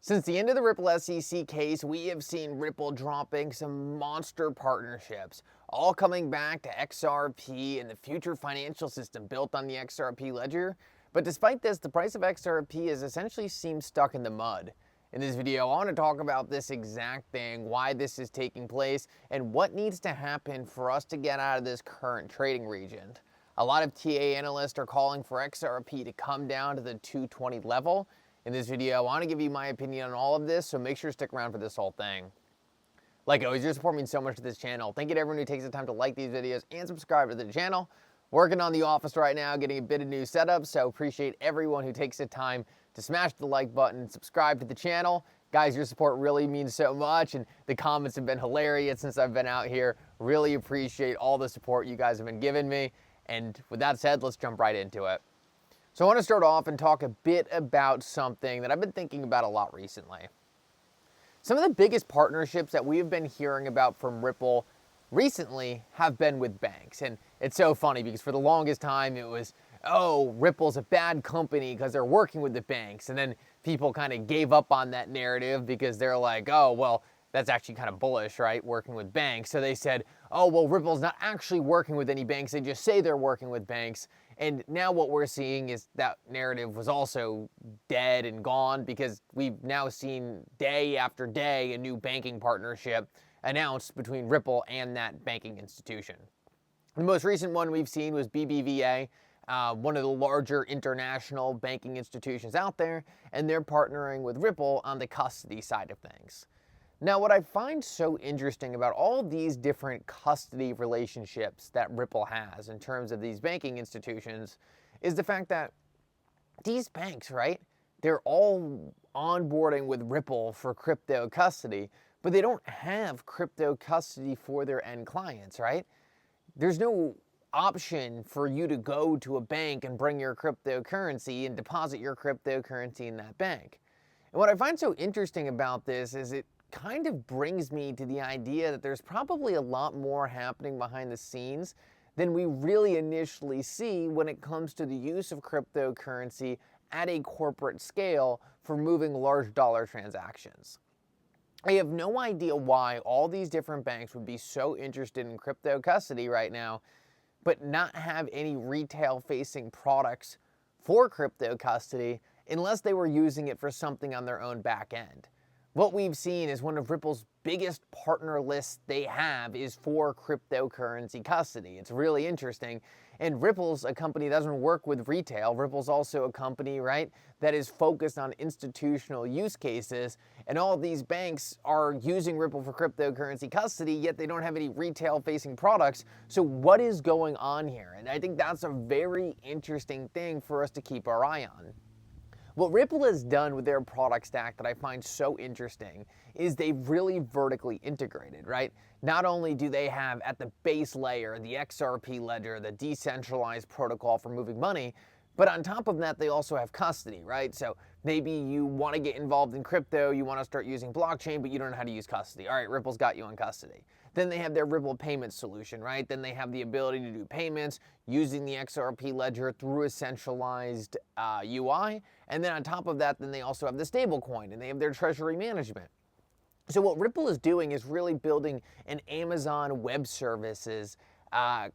Since the end of the Ripple SEC case, we have seen Ripple dropping some monster partnerships, all coming back to XRP and the future financial system built on the XRP ledger. But despite this, the price of XRP has essentially seemed stuck in the mud. In this video, I want to talk about this exact thing, why this is taking place, and what needs to happen for us to get out of this current trading region. A lot of TA analysts are calling for XRP to come down to the 220 level. In this video, I want to give you my opinion on all of this, so make sure to stick around for this whole thing. Like always, you're supporting me so much to this channel. Thank you to everyone who takes the time to like these videos and subscribe to the channel. Working on the office right now, getting a bit of new setup, so appreciate everyone who takes the time to smash the like button and subscribe to the channel. Guys, your support really means so much, and the comments have been hilarious since I've been out here. Really appreciate all the support you guys have been giving me. And with that said, let's jump right into it. So I want to start off and talk a bit about something that I've been thinking about a lot recently. Some of the biggest partnerships that we've been hearing about from Ripple recently have been with banks. And it's so funny because for the longest time it was, oh, Ripple's a bad company because they're working with the banks. And then people kind of gave up on that narrative because they're like, oh, well, that's actually kind of bullish, right? Working with banks. So they said, oh, well, Ripple's not actually working with any banks. They just say they're working with banks. And now what we're seeing is that narrative was also dead and gone because we've now seen day after day a new banking partnership announced between Ripple and that banking institution. The most recent one we've seen was BBVA, one of the larger international banking institutions out there, and they're partnering with Ripple on the custody side of things. Now, what I find so interesting about all these different custody relationships that Ripple has in terms of these banking institutions is the fact that these banks, right, they're all onboarding with Ripple for crypto custody, but they don't have crypto custody for their end clients, right? There's no option for you to go to a bank and bring your cryptocurrency and deposit your cryptocurrency in that bank. And what I find so interesting about this is it kind of brings me to the idea that there's probably a lot more happening behind the scenes than we really initially see when it comes to the use of cryptocurrency at a corporate scale for moving large dollar transactions. I have no idea why all these different banks would be so interested in crypto custody right now, but not have any retail-facing products for crypto custody unless they were using it for something on their own back end. What we've seen is one of Ripple's biggest partner lists they have is for cryptocurrency custody. It's really interesting. And Ripple's a company that doesn't work with retail. Ripple's also a company, right, that is focused on institutional use cases. And all of these banks are using Ripple for cryptocurrency custody, yet they don't have any retail-facing products. So what is going on here? And I think that's a very interesting thing for us to keep our eye on. What Ripple has done with their product stack that I find so interesting is they've really vertically integrated, right? Not only do they have at the base layer the XRP ledger, the decentralized protocol for moving money, but on top of that, they also have custody, right? So maybe you want to get involved in crypto, you want to start using blockchain, but you don't know how to use custody. All right, Ripple's got you on custody. Then they have their Ripple payment solution, right? Then they have the ability to do payments using the XRP ledger through a centralized UI. And then on top of that, then they also have the stable coin and they have their treasury management. So what Ripple is doing is really building an Amazon Web Services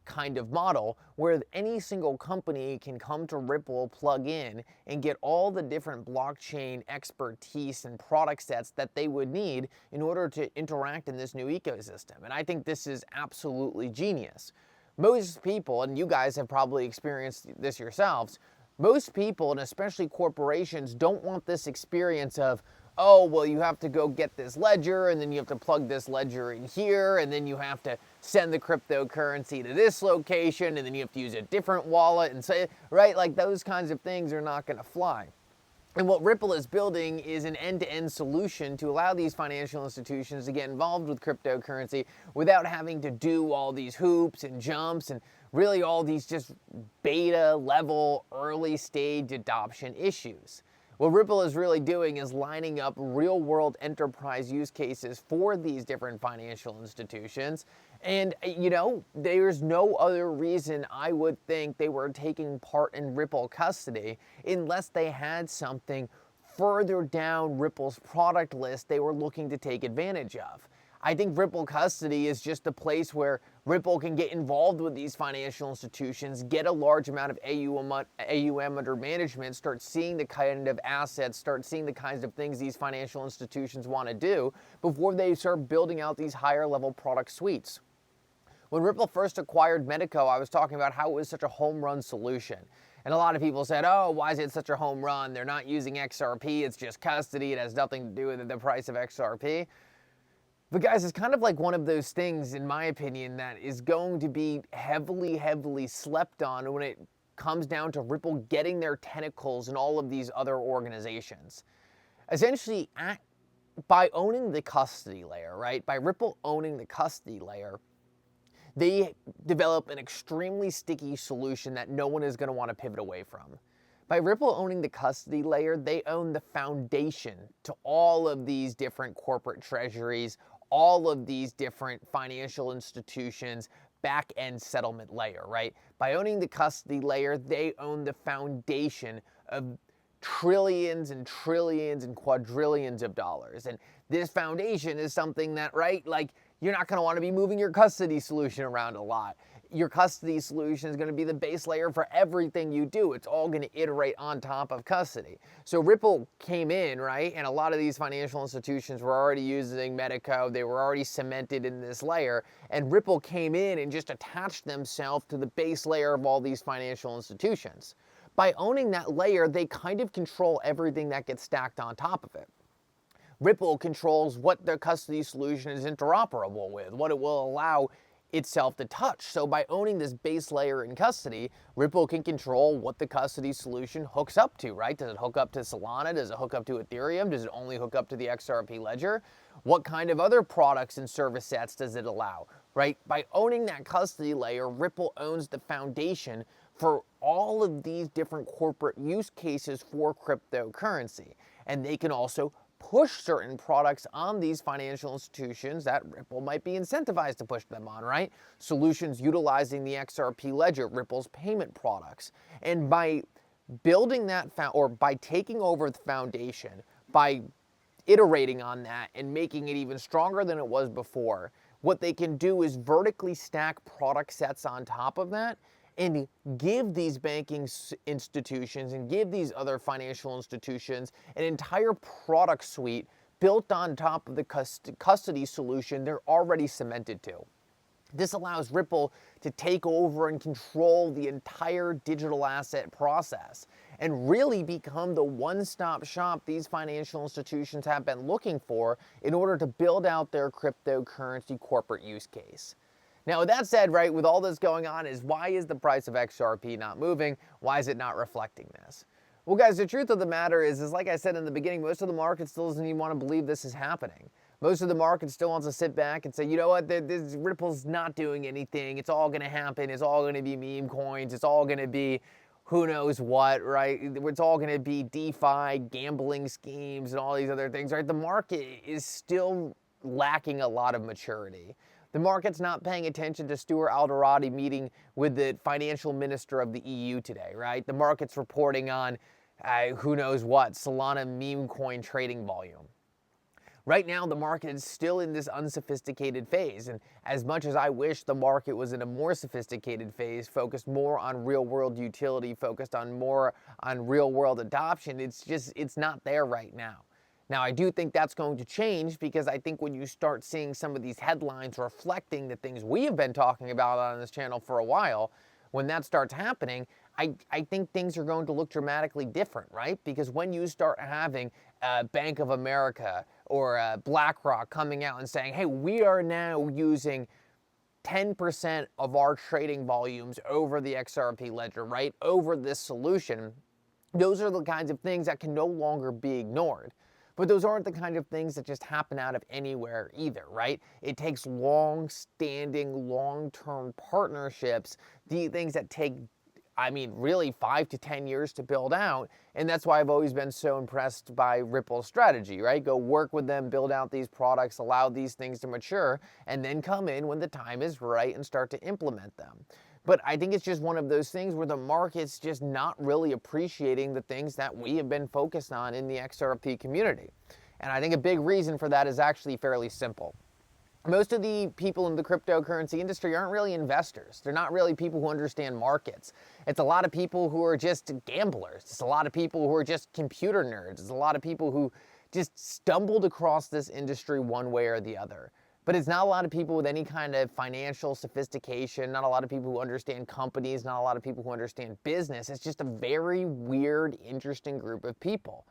kind of model where any single company can come to Ripple, plug in, and get all the different blockchain expertise and product sets that they would need in order to interact in this new ecosystem. And I think this is absolutely genius. Most people, and you guys have probably experienced this yourselves, most people, and especially corporations, don't want this experience of, oh, well, you have to go get this ledger, and then you have to plug this ledger in here, and then you have to send the cryptocurrency to this location, and then you have to use a different wallet, and say, right, like those kinds of things are not going to fly. And what Ripple is building is an end-to-end solution to allow these financial institutions to get involved with cryptocurrency without having to do all these hoops and jumps and really all these just beta level early stage adoption issues. What Ripple is really doing is lining up real-world enterprise use cases for these different financial institutions. And, you know, there's no other reason I would think they were taking part in Ripple custody unless they had something further down Ripple's product list they were looking to take advantage of. I think Ripple Custody is just a place where Ripple can get involved with these financial institutions, get a large amount of AUM under management, start seeing the kind of assets, start seeing the kinds of things these financial institutions want to do before they start building out these higher level product suites. When Ripple first acquired Medico, I was talking about how it was such a home run solution. And a lot of people said, oh, why is it such a home run? They're not using XRP, it's just custody, it has nothing to do with the price of XRP. But guys, it's kind of like one of those things, in my opinion, that is going to be heavily slept on when it comes down to Ripple getting their tentacles in all of these other organizations. Essentially, by owning the custody layer, right? By Ripple owning the custody layer, they develop an extremely sticky solution that no one is going to want to pivot away from. By Ripple owning the custody layer, they own the foundation to all of these different corporate treasuries, all of these different financial institutions, back-end settlement layer, right? By owning the custody layer, they own the foundation of trillions and trillions and quadrillions of dollars. And this foundation is something that, right, like, you're not going to want to be moving your custody solution around a lot. Your custody solution is going to be the base layer for everything you do. It's all going to iterate on top of custody. So Ripple came in, right? And a lot of these financial institutions were already using Medico. They were already cemented in this layer. And Ripple came in and just attached themselves to the base layer of all these financial institutions. By owning that layer, they kind of control everything that gets stacked on top of it. Ripple controls what their custody solution is interoperable with, what it will allow itself to touch. So by owning this base layer in custody, Ripple can control what the custody solution hooks up to, right? Does it hook up to Solana? Does it hook up to Ethereum? Does it only hook up to the XRP ledger? What kind of other products and service sets does it allow, right? By owning that custody layer, Ripple owns the foundation for all of these different corporate use cases for cryptocurrency. And they can also push certain products on these financial institutions that Ripple might be incentivized to push them on, right? Solutions utilizing the XRP ledger, Ripple's payment products. And by building that, or by taking over the foundation, by iterating on that and making it even stronger than it was before, what they can do is vertically stack product sets on top of that and give these banking institutions and give these other financial institutions an entire product suite built on top of the custody solution they're already cemented to. This allows Ripple to take over and control the entire digital asset process and really become the one-stop shop these financial institutions have been looking for in order to build out their cryptocurrency corporate use case. Now, with that said, right, with all this going on, why is the price of XRP not moving? Why is it not reflecting this? Well, guys, the truth of the matter is like I said in the beginning, most of the market still doesn't even want to believe this is happening. Most of the market still wants to sit back and say, you know what, this Ripple's not doing anything. It's all going to happen. It's all going to be meme coins. It's all going to be who knows what, right? It's all going to be DeFi, gambling schemes, and all these other things, right? The market is still lacking a lot of maturity. The market's not paying attention to Stuart Alderati meeting with the financial minister of the EU today, right? The market's reporting on who knows what, Solana meme coin trading volume. Right now, the market is still in this unsophisticated phase, and as much as I wish the market was in a more sophisticated phase, focused more on real-world utility, focused on more on real-world adoption, it's not there right now. Now, I do think that's going to change because I think when you start seeing some of these headlines reflecting the things we have been talking about on this channel for a while, when that starts happening, I think things are going to look dramatically different, right? Because when you start having Bank of America or BlackRock coming out and saying, hey, we are now using 10% of our trading volumes over the XRP ledger, right? Over this solution, those are the kinds of things that can no longer be ignored. But those aren't the kind of things that just happen out of anywhere either, right? It takes long-standing, long-term partnerships, the things that take, really 5 to 10 years to build out. And that's why I've always been so impressed by Ripple's strategy, right? Go work with them, build out these products, allow these things to mature, and then come in when the time is right and start to implement them. But I think it's just one of those things where the market's just not really appreciating the things that we have been focused on in the XRP community. And I think a big reason for that is actually fairly simple. Most of the people in the cryptocurrency industry aren't really investors. They're not really people who understand markets. It's a lot of people who are just gamblers. It's a lot of people who are just computer nerds. It's a lot of people who just stumbled across this industry one way or the other. But it's not a lot of people with any kind of financial sophistication, not a lot of people who understand companies, not a lot of people who understand business. It's just a very weird, interesting group of people.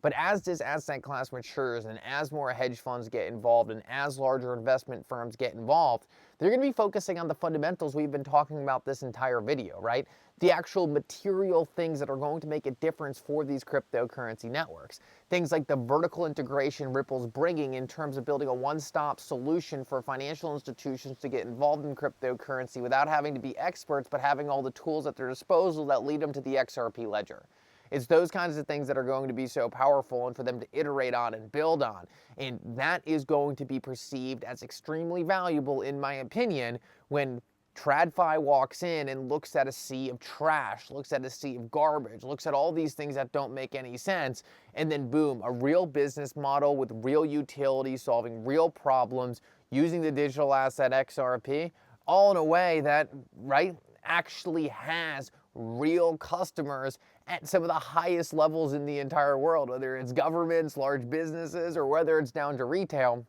But as this asset class matures and as more hedge funds get involved and as larger investment firms get involved, they're going to be focusing on the fundamentals we've been talking about this entire video, right? The actual material things that are going to make a difference for these cryptocurrency networks. Things like the vertical integration Ripple's bringing in terms of building a one-stop solution for financial institutions to get involved in cryptocurrency without having to be experts, but having all the tools at their disposal that lead them to the XRP ledger. It's those kinds of things that are going to be so powerful and for them to iterate on and build on. And that is going to be perceived as extremely valuable, in my opinion, when TradFi walks in and looks at a sea of trash, looks at a sea of garbage, looks at all these things that don't make any sense, and then boom, a real business model with real utility, solving real problems, using the digital asset XRP, all in a way that, right, actually has real customers at some of the highest levels in the entire world, whether it's governments, large businesses, or whether it's down to retail.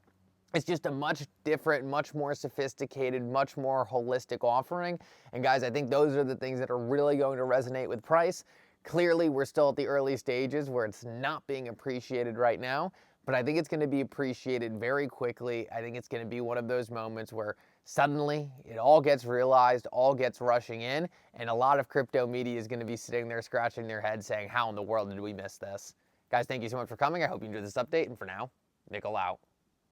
It's just a much different, much more sophisticated, much more holistic offering. And guys, I think those are the things that are really going to resonate with price. Clearly, we're still at the early stages where it's not being appreciated right now, but I think it's going to be appreciated very quickly. I think it's going to be one of those moments where suddenly it all gets realized, all gets rushing in, and a lot of crypto media is going to be sitting there scratching their head saying, how in the world did we miss this? Guys, thank you so much for coming. I hope you enjoyed this update, and for now, Mickle out.